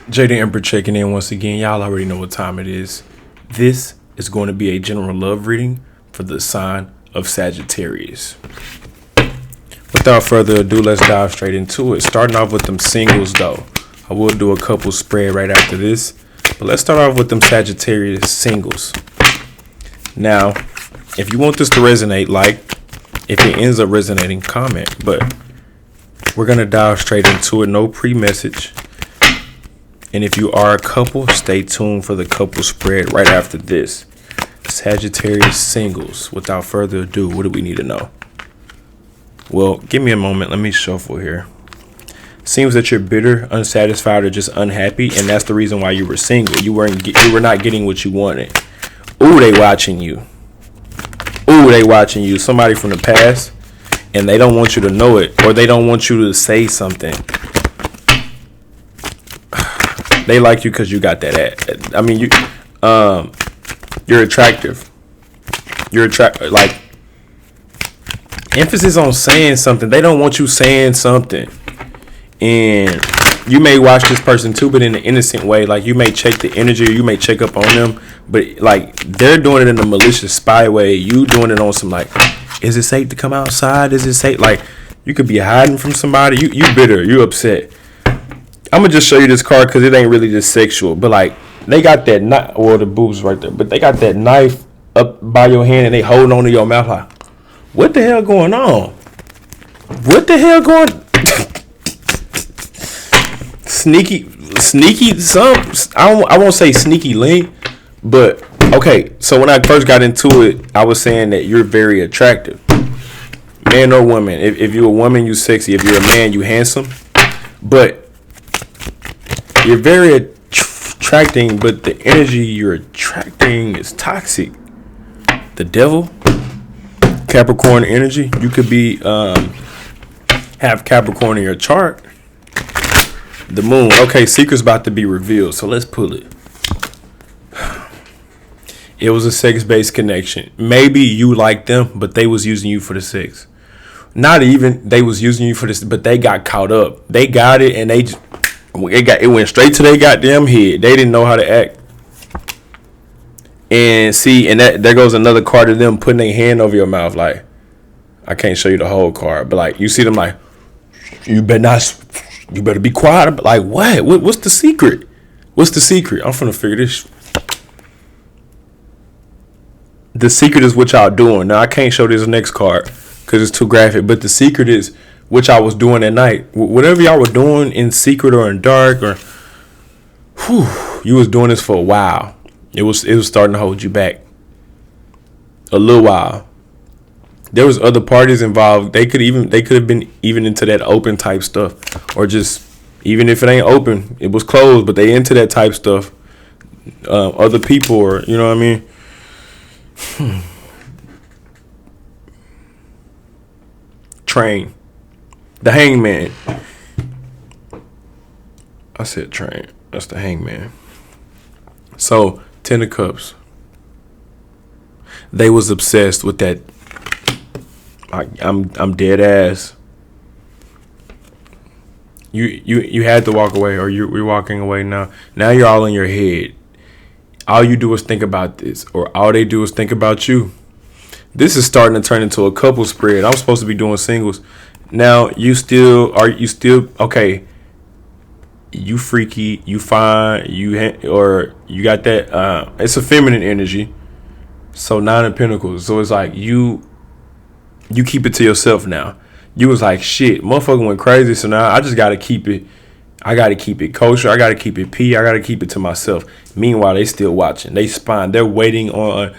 Jada Emperor checking in once again. Y'all already know what time it is. This is going to be a general love reading for the sign of Sagittarius. Without further ado, let's dive straight into it. Starting off with them singles though. I will do a couple spread right after this. But let's start off with them Sagittarius singles. Now, if you want this to resonate, like, if it ends up resonating, comment. But we're going to dive straight into it. No pre-message. And if you are a couple, stay tuned for the couple spread right after this. Sagittarius singles. Without further ado, what do we need to know? Well, give me a moment. Let me shuffle here. Seems that you're bitter, unsatisfied, or just unhappy, and that's the reason why you were single. You were not getting what you wanted. Ooh, they watching you. Ooh, they watching you. Somebody from the past, and they don't want you to know it, or they don't want you to say something. They like you because you got that. I mean, you're attractive. You're attractive. Like, emphasis on saying something. They don't want you saying something. And you may watch this person too, but in an innocent way. Like, you may check the energy, or you may check up on them, but like, they're doing it in a malicious spy way. You doing it on some like, is it safe to come outside? Is it safe? Like, you could be hiding from somebody. You bitter. You upset. I'm gonna just show you this card because it ain't really just sexual, but like, they got that knife, or the boobs right there, but they got that knife up by your hand and they holding on to your mouth like, what the hell going on? What the hell going? Sneaky. I won't say sneaky link, but okay. So when I first got into it, I was saying that you're very attractive, man or woman. If you're a woman, you sexy. If you're a man, you handsome. But you're very attracting, but the energy you're attracting is toxic. The devil, Capricorn energy. You could be have Capricorn in your chart. The moon. Okay, secret's about to be revealed, so let's pull it. It was a sex-based connection. Maybe you liked them, but they was using you for the sex. Not even they was using you for this, but they got caught up. They got it, and it went straight to their goddamn head. They didn't know how to act. And see, and there goes another card of them putting their hand over your mouth. Like, I can't show you the whole card, but like, you see them like, you better be quiet. Like, what? What's the secret? What's the secret? I'm finna figure this. The secret is what y'all doing. Now, I can't show this next card because it's too graphic, but the secret is what y'all was doing at night. Whatever y'all were doing in secret or in dark, or you was doing this for a while. It was starting to hold you back a little while. There was other parties involved. They could have been even into that open type stuff, or just, even if it ain't open, it was closed, but they into that type stuff. Other people, or you know what I mean. Train. The hangman. I said train. That's the hangman. So, 10 of Cups. They was obsessed with that. I'm dead ass. You had to walk away, or you're walking away now. Now you're all in your head. All you do is think about this, or all they do is think about you. This is starting to turn into a couple spread. I'm supposed to be doing singles. Now you still okay. You freaky, you fine, or you got that. It's a feminine energy. So 9 of Pentacles. So it's like you keep it to yourself now. You was like, shit, motherfucker went crazy. So now I just gotta keep it. I gotta keep it kosher. I gotta keep it P. I gotta keep it to myself. Meanwhile, they still watching. They spying. They're waiting on.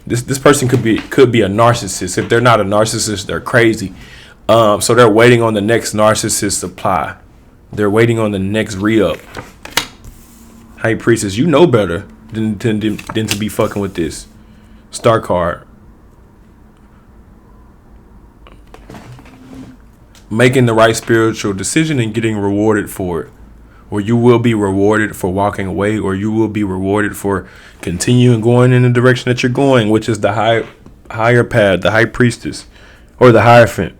This person could be a narcissist. If they're not a narcissist, they're crazy. So they're waiting on the next narcissist supply. They're waiting on the next re-up. High Priestess, you know better than to be fucking with this. Star card. Making the right spiritual decision and getting rewarded for it. Or you will be rewarded for walking away, or you will be rewarded for continuing going in the direction that you're going, which is the higher path, the High Priestess, or the Hierophant.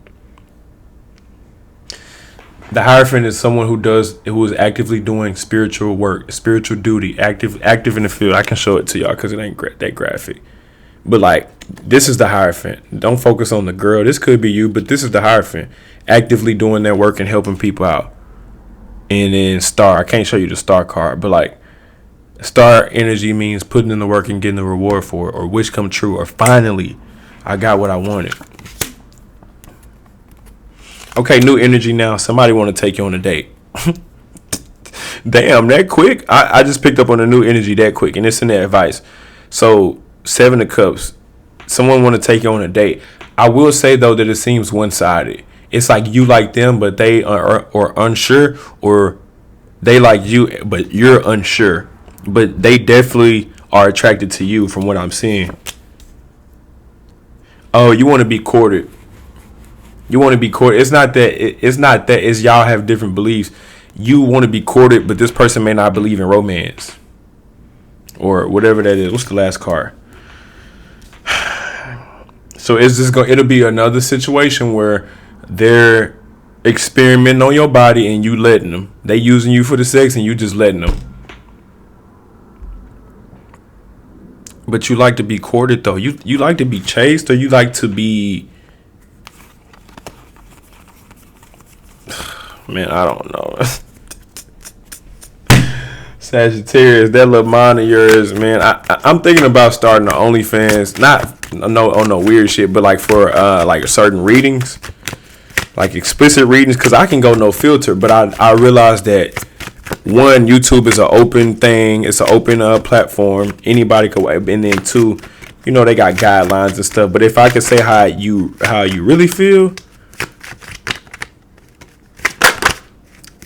The Hierophant is someone who is actively doing spiritual work, spiritual duty, active in the field. I can show it to y'all because it ain't that graphic. But like, this is the Hierophant. Don't focus on the girl. This could be you, but this is the Hierophant, actively doing their work and helping people out. And then Star, I can't show you the Star card, but like, Star energy means putting in the work and getting the reward for it, or wish come true, or finally, I got what I wanted. Okay, new energy now. Somebody want to take you on a date. Damn, that quick? I just picked up on a new energy that quick, and it's in the advice. So, 7 of Cups. Someone want to take you on a date. I will say, though, that it seems one-sided. It's like you like them, but they are or unsure, or they like you, but you're unsure. But they definitely are attracted to you from what I'm seeing. Oh, you want to be courted. You want to be courted. It's not that it's y'all have different beliefs. You want to be courted, but this person may not believe in romance. Or whatever that is. What's the last card? So it'll be another situation where they're experimenting on your body and you letting them. They using you for the sex and you just letting them. But you like to be courted though. You like to be chased, or you like to be, man, I don't know. Sagittarius, that little mind of yours, man. I'm thinking about starting the OnlyFans, not no weird shit, but like for like certain readings, like explicit readings, because I can go no filter. But I realized that, one, YouTube is an open thing. It's an open platform. Anybody could. And then two, you know, they got guidelines and stuff. But if I could say how you really feel,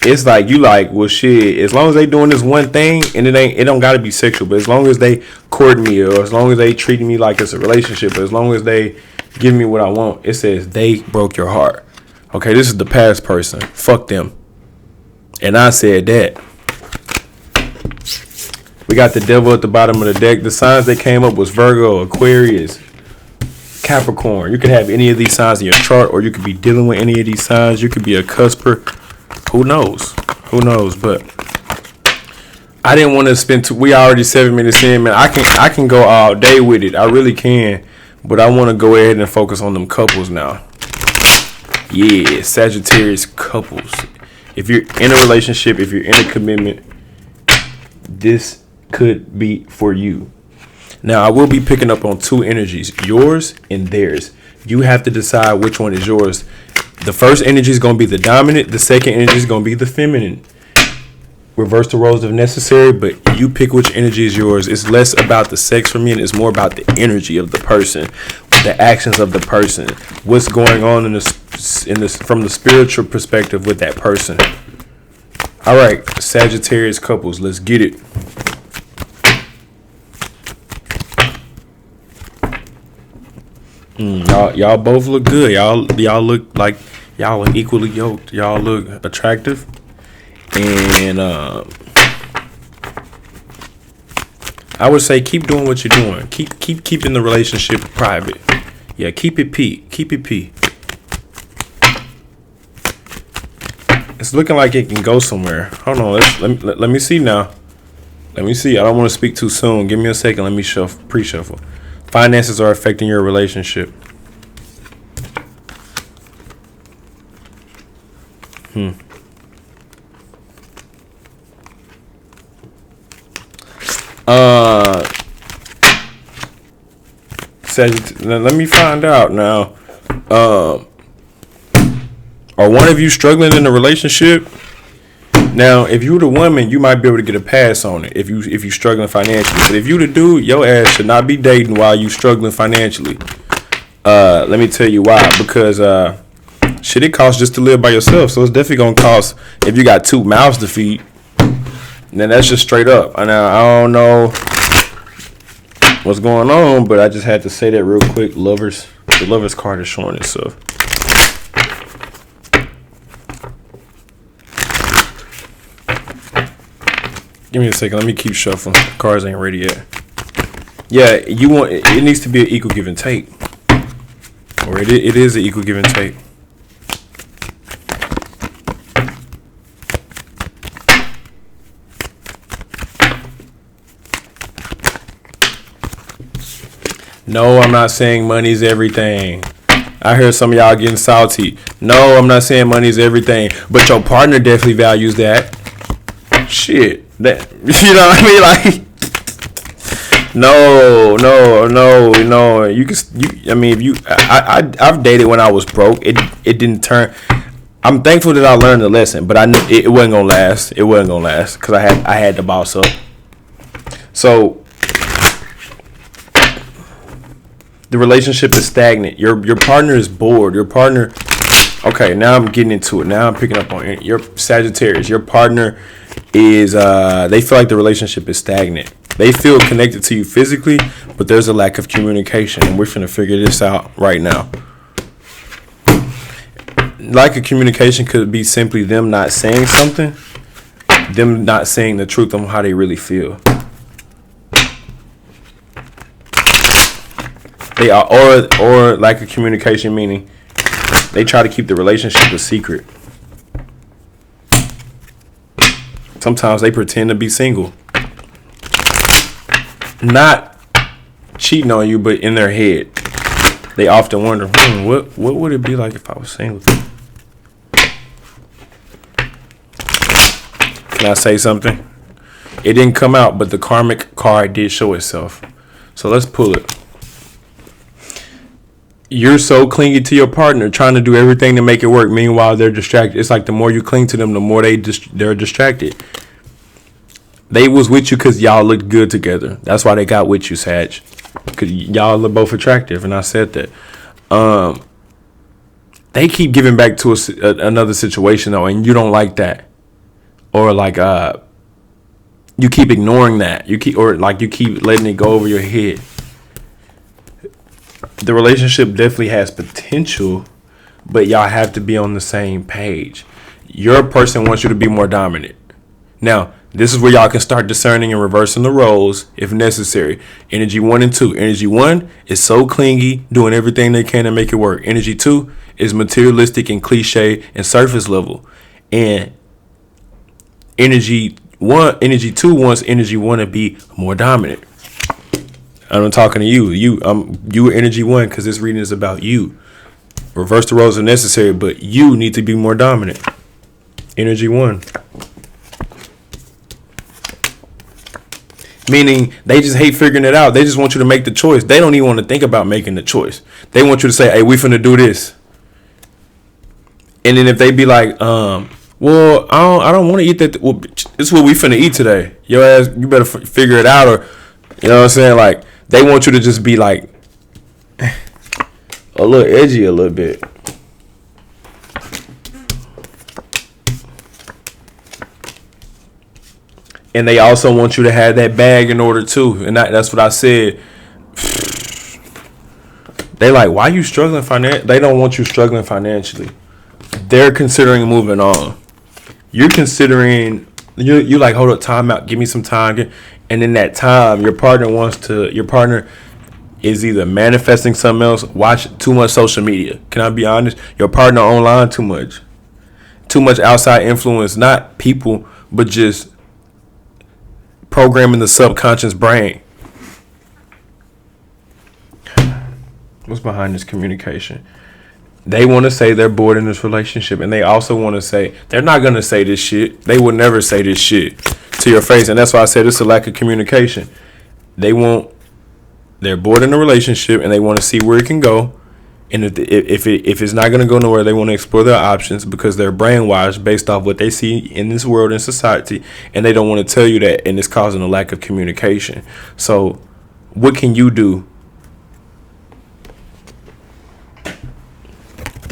it's like you like, well, shit. As long as they doing this one thing, and it don't gotta be sexual, but as long as they court me, or as long as they treating me like it's a relationship, but as long as they give me what I want, it says they broke your heart. Okay, this is the past person. Fuck them. And I said that. We got the Devil at the bottom of the deck. The signs that came up was Virgo, Aquarius, Capricorn. You could have any of these signs in your chart, or you could be dealing with any of these signs. You could be a cusper. Who knows? But I didn't want to spend we already 7 minutes in, man. I can go all day with it. I really can. But I want to go ahead and focus on them couples now. Yeah, Sagittarius couples. If you're in a relationship, if you're in a commitment, this could be for you. Now, I will be picking up on 2 energies, yours and theirs. You have to decide which one is yours. The first energy is going to be the dominant. The second energy is going to be the feminine. Reverse the roles if necessary, but you pick which energy is yours. It's less about the sex for me, and it's more about the energy of the person, the actions of the person, what's going on in this from the spiritual perspective with that person. All right, Sagittarius couples, let's get it. Y'all both look good. Y'all look like y'all are equally yoked. Y'all look attractive, and I would say keep doing what you're doing. Keep keeping the relationship private. Yeah, keep it P. It's looking like it can go somewhere. Hold on, let me see now. Let me see. I don't want to speak too soon. Give me a second. Let me pre-shuffle. Finances are affecting your relationship. Let me find out now. Are one of you struggling in a relationship? Now, if you're the woman, you might be able to get a pass on it if you struggling financially. But if you the dude, your ass should not be dating while you struggling financially. Let me tell you why. Because shit, it costs just to live by yourself. So it's definitely gonna cost if you got 2 mouths to feed. Then that's just straight up. Now I don't know what's going on, but I just had to say that real quick. The Lovers card is showing itself. Give me a second. Let me keep shuffling. Cards ain't ready yet. Yeah, it needs to be an equal give and take, or it is an equal give and take. No, I'm not saying money's everything. I hear some of y'all getting salty. No, I'm not saying money's everything, but your partner definitely values that. Shit, that you know what I mean? Like, no. You can. I mean, if you, I've dated when I was broke. It didn't turn. I'm thankful that I learned the lesson, but I knew it wasn't gonna last. It wasn't gonna last because I had to boss up. So the relationship is stagnant. Your partner is bored. Your partner. Okay, now I'm getting into it. Now I'm picking up on it. Your Sagittarius. Your partner is. They feel like the relationship is stagnant. They feel connected to you physically, but there's a lack of communication, and we're finna figure this out right now. Lack of communication could be simply them not saying something, them not saying the truth on how they really feel. They are, or lack of communication meaning they try to keep the relationship a secret. Sometimes they pretend to be single. Not cheating on you, but in their head, they often wonder, what would it be like if I was single? Can I say something? It didn't come out, but the karmic card did show itself. So let's pull it. You're so clingy to your partner, trying to do everything to make it work. Meanwhile, they're distracted. It's like the more you cling to them, the more they're distracted. They was with you because y'all looked good together. That's why they got with you, Sag. Because y'all look both attractive, and I said that. They keep giving back to another situation, though, and you don't like that. Or like you keep ignoring that. You keep letting it go over your head. The relationship definitely has potential, but y'all have to be on the same page. Your person wants you to be more dominant. Now, this is where y'all can start discerning and reversing the roles if necessary. Energy 1 and 2. Energy 1 is so clingy, doing everything they can to make it work. Energy 2 is materialistic and cliche and surface level. And energy 2 wants energy 1 to be more dominant. I'm talking to you. You energy 1 because this reading is about you. Reverse the roles if necessary, but you need to be more dominant. Energy 1. Meaning they just hate figuring it out. They just want you to make the choice. They don't even want to think about making the choice. They want you to say, hey, we finna do this. And then if they be like, well, I don't want to eat that. Well, this is what we finna eat today. Your ass, you better figure it out. Or, you know what I'm saying? Like, they want you to just be like a little edgy a little bit. And they also want you to have that bag in order too. And that's what I said. They like, why you struggling financially? They don't want you struggling financially. They're considering moving on. You're considering, you like, hold up, time out, give me some time. And in that time, your partner is either manifesting something else, watch too much social media. Can I be honest? Your partner online too much. Too much outside influence, not people, but just programming the subconscious brain. What's behind this communication? They want to say they're bored in this relationship, and they also want to say they're not going to say this shit. They would never say this shit to your face, and that's why I said it's a lack of communication. They're bored in a relationship, and they want to see where it can go. And if it's not going to go nowhere, they want to explore their options because they're brainwashed based off what they see in this world and society, and they don't want to tell you that, and it's causing a lack of communication. So what can you do?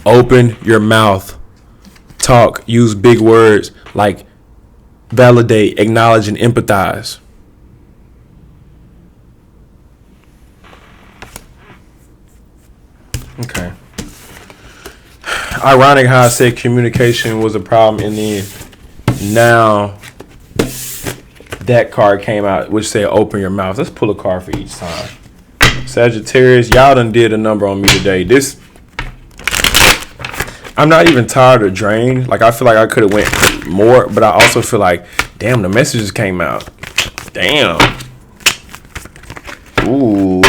Open your mouth. Talk. Use big words like validate, acknowledge, and empathize. Okay. Ironic how I said communication was a problem, and then now that card came out which said open your mouth. Let's pull a card for each time. Sagittarius, y'all done did a number on me today. I'm not even tired or drained. Like, I feel like I could have went more, but I also feel like, damn, the messages came out. Damn. Ooh.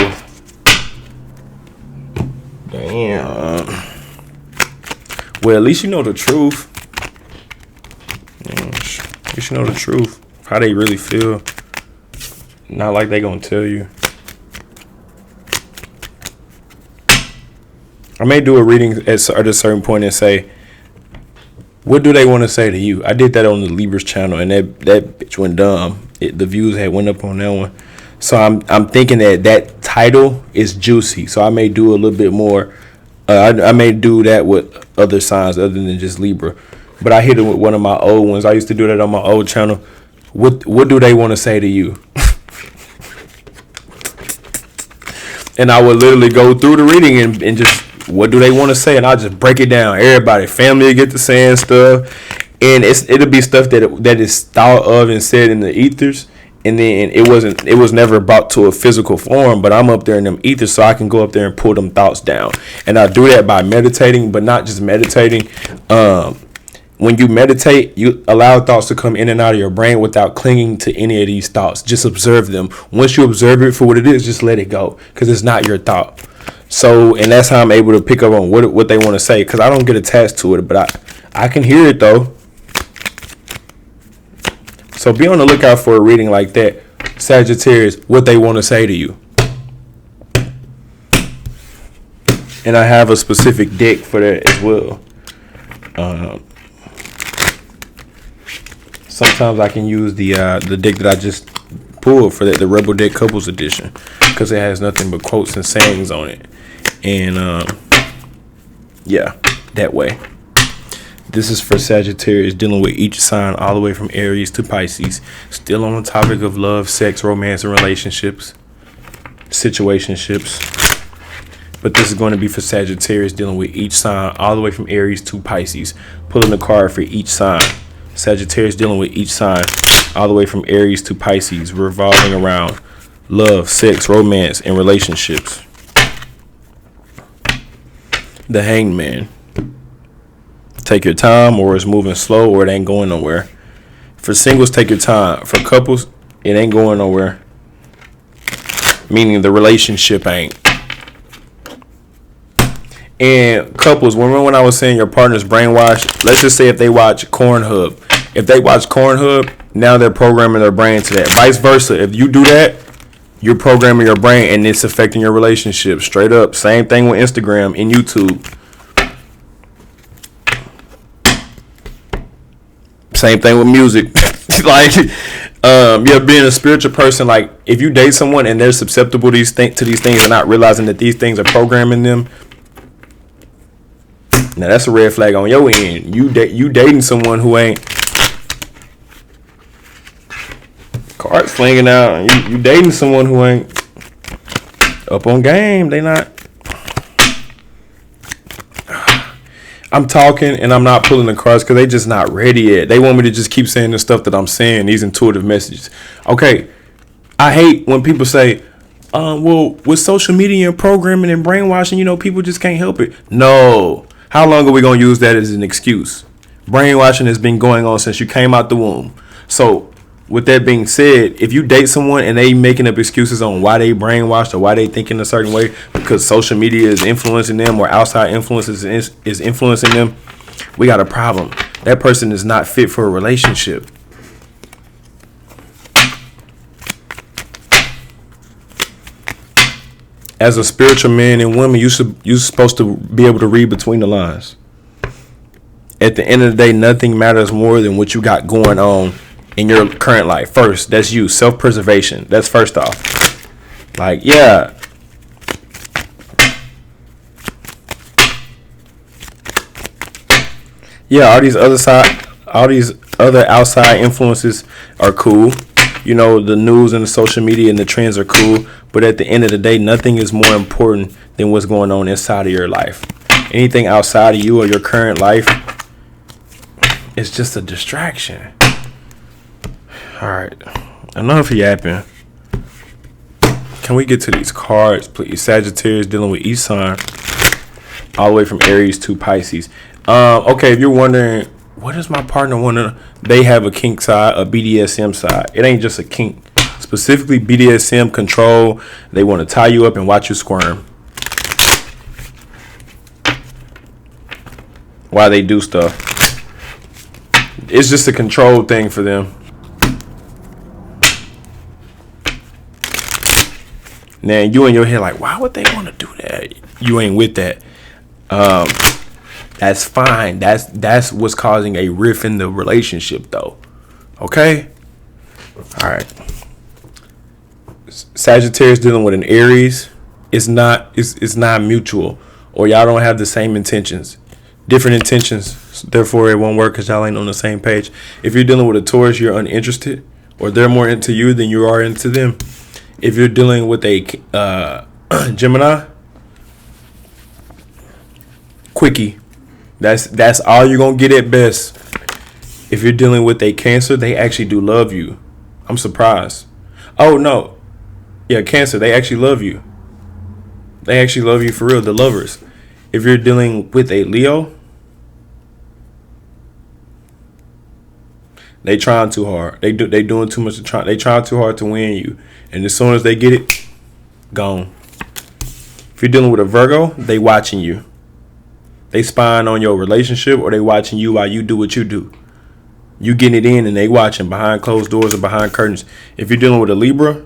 Well, at least you know the truth. At least you know the truth. How they really feel. Not like they gonna tell you. I may do a reading at a certain point and say, what do they want to say to you? I did that on the Libras channel, and that bitch went dumb. The views had went up on that one. So I'm thinking that title is juicy. So I may do a little bit more. I may do that with other signs other than just Libra. But I hit it with one of my old ones. I used to do that on my old channel. What do they want to say to you? And I would literally go through the reading and just, what do they want to say? And I'll just break it down. Everybody, family will get to saying stuff. And it'll be stuff that is thought of and said in the ethers. And then it was never brought to a physical form, but I'm up there in them ethers, so I can go up there and pull them thoughts down. And I do that by meditating, but not just meditating. When you meditate, you allow thoughts to come in and out of your brain without clinging to any of these thoughts. Just observe them. Once you observe it for what it is, just let it go, because it's not your thought. So, and that's how I'm able to pick up on what they want to say, because I don't get attached to it, but I can hear it though. So be on the lookout for a reading like that. Sagittarius, what they want to say to you. And I have a specific deck for that as well. Sometimes I can use the deck that I just pulled for that, the Rebel Deck Couples Edition, because it has nothing but quotes and sayings on it. And yeah, that way. This is for Sagittarius, dealing with each sign all the way from Aries to Pisces. Still on the topic of love, sex, romance, and relationships, situationships. But this is going to be for Sagittarius, dealing with each sign all the way from Aries to Pisces. Pulling the card for each sign. Sagittarius dealing with each sign all the way from Aries to Pisces, revolving around love, sex, romance, and relationships. The Hanged Man. Take your time, or it's moving slow, or it ain't going nowhere. For singles, take your time. For couples, it ain't going nowhere. Meaning the relationship ain't. And couples, remember when I was saying your partner's brainwashed? Let's just say if they watch Pornhub. If they watch Pornhub, now they're programming their brain to that. Vice versa. If you do that, you're programming your brain and it's affecting your relationship. Straight up. Same thing with Instagram and YouTube. Same thing with music. Like, yeah, being a spiritual person, like, if you date someone and they're susceptible to these things and not realizing that these things are programming them, now that's a red flag on your end. You dating someone who ain't cards flinging out. You dating someone who ain't up on game. They not. I'm talking and I'm not pulling the cards because they just not ready yet. They want me to just keep saying the stuff that I'm saying, these intuitive messages. Okay, I hate when people say, well, with social media and programming and brainwashing, people just can't help it. No. How long are we going to use that as an excuse? Brainwashing has been going on since you came out the womb. So with that being said, if you date someone and they making up excuses on why they brainwashed or why they thinking a certain way because social media is influencing them or outside influences is influencing them, we got a problem. That person is not fit for a relationship. As a spiritual man and woman, you're supposed to be able to read between the lines. At the end of the day, nothing matters more than what you got going on in your current life. First, that's you. Self-preservation. That's first off. Like, yeah. Yeah, all these other outside influences are cool. The news and the social media and the trends are cool. But at the end of the day, nothing is more important than what's going on inside of your life. Anything outside of you or your current life is just a distraction. All right. Enough yapping. Can we get to these cards, please? Sagittarius dealing with each sign all the way from Aries to Pisces. Okay, if you're wondering, what does my partner want to... They have a kink side, a BDSM side. It ain't just a kink. Specifically BDSM control. They want to tie you up and watch you squirm. why they do stuff. It's just a control thing for them. Now you in your head like, why would they want to do that? You ain't with that. That's fine. That's what's causing a rift in the relationship, though. Okay. All right. Sagittarius dealing with an Aries. It's not mutual, or y'all don't have the same intentions. Different intentions. Therefore, it won't work because y'all ain't on the same page. If you're dealing with a Taurus, you're uninterested, or they're more into you than you are into them. If you're dealing with a Gemini, quickie. That's all you're gonna get at best. If you're dealing with a Cancer, they actually do love you. I'm surprised. Oh no, yeah, Cancer, they actually love you. They actually love you for real. The lovers. If you're dealing with a Leo, they trying too hard. They doing too much to try. They trying too hard to win you, and as soon as they get it, gone. If you're dealing with a Virgo, they watching you. They spying on your relationship, or they watching you while you do what you do. You getting it in, and they watching behind closed doors or behind curtains. If you're dealing with a Libra,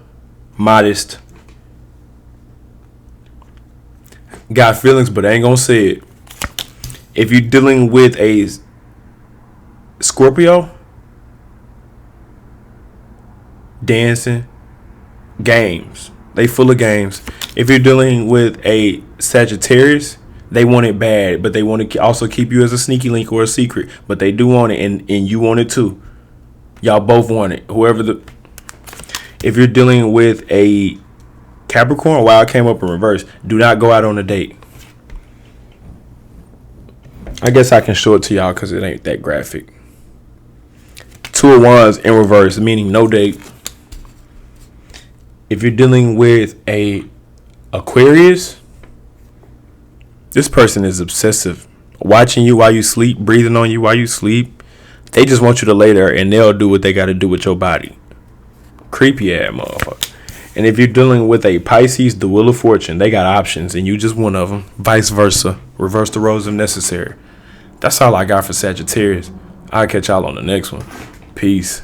modest. Got feelings, but ain't gonna say it. If you're dealing with a Scorpio, dancing, games. They full of games. If you're dealing with a Sagittarius, they want it bad, but they want to also keep you as a sneaky link or a secret. But they do want it, and you want it too. Y'all both want it. If you're dealing with a Capricorn, wow, it came up in reverse. Do not go out on a date. I guess I can show it to y'all because it ain't that graphic. 2 of Wands in reverse, meaning no date. If you're dealing with a Aquarius, this person is obsessive. Watching you while you sleep, breathing on you while you sleep. They just want you to lay there, and they'll do what they got to do with your body. Creepy ass motherfucker. And if you're dealing with a Pisces, the Wheel of Fortune, they got options, and you just one of them. Vice versa. Reverse the roles if necessary. That's all I got for Sagittarius. I'll catch y'all on the next one. Peace.